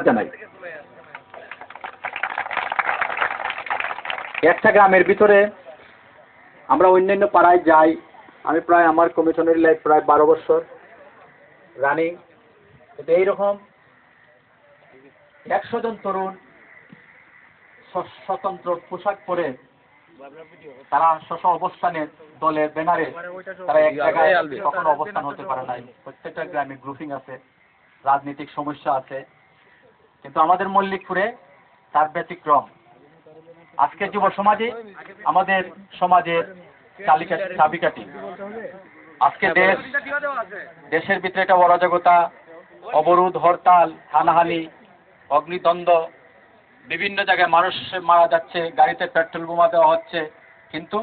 জানাই। একটা গ্রামের ভিতরে আমরা অন্যান্য পাড়ায় যাই। আমি প্রায় আমার কমিশনারি লাইফ প্রায় 12 বছর রানিং। কিন্তু এইরকম 100 জন তরুণ স্বতন্ত্র পোশাক পরে তারা স্ব অবস্থানে দলের ব্যানারে তারা এক জায়গায় কখনো অবস্থান হতে পারে নাই। প্রত্যেকটা গ্রামে গ্রুপিং আছে, রাজনৈতিক সমস্যা আছে, কিন্তু আমাদের মল্লিকপুরে তার ব্যতিক্রম। আজকে যুব সমাজে আমাদের সমাজের চাবিকাঠি। আজকে দেশের ভিতরে একটা অরাজকতা, অবরোধ, হরতাল, হানাহানি, অগ্নিদ্বন্দ্ব, বিভিন্ন জায়গায় মানুষ মারা যাচ্ছে, গাড়িতে পেট্রোল বোমা দেওয়া হচ্ছে, কিন্তু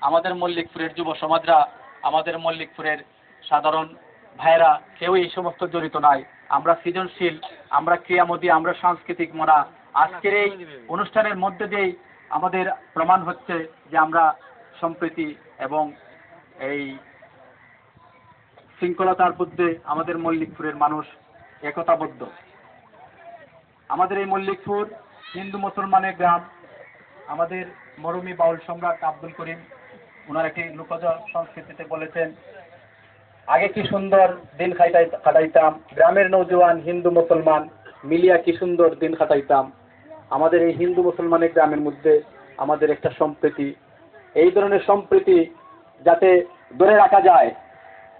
আমাদের মল্লিকপুরের যুব সমাজরা, আমাদের মল্লিকপুরের সাধারণ ভাইয়েরা কেউ এই সমস্ত জড়িত নাই। আমরা সৃজনশীল, আমরা ক্রিয়ামোদী, আমরা সাংস্কৃতিক মনা। আজকের এই অনুষ্ঠানের মধ্যে দিয়েই আমাদের প্রমাণ হচ্ছে যে আমরা সম্প্রীতি এবং এই শৃঙ্খলতার মধ্যে আমাদের মল্লিকপুরের মানুষ একতাবদ্ধ। আমাদের এই মল্লিকপুর হিন্দু মুসলমানের গ্রাম। আমাদের মরমী বাউল সম্রাট আব্দুল করিম ওনার একটি লোকজ সংস্কৃতিতে বলেছেন, আগে কি সুন্দর দিন কাটাইতাম, গ্রামের নৌজওয়ান হিন্দু মুসলমান মিলিয়া কি সুন্দর দিন কাটাইতাম। আমাদের এই হিন্দু মুসলমানের গ্রামের মধ্যে আমাদের একটা সম্প্রীতি, এই ধরনের সম্প্রীতি যাতে ধরে রাখা যায়,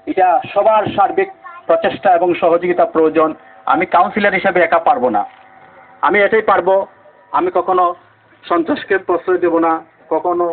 এটা সবার সার্বিক প্রচেষ্টা এবং সহযোগিতা প্রয়োজন। আমি কাউন্সিলর হিসেবে একা পারবো না। আমি এটাই পারবো, আমি কখনো সন্ত্রাসকে প্রশ্রয় দেব না, কখনো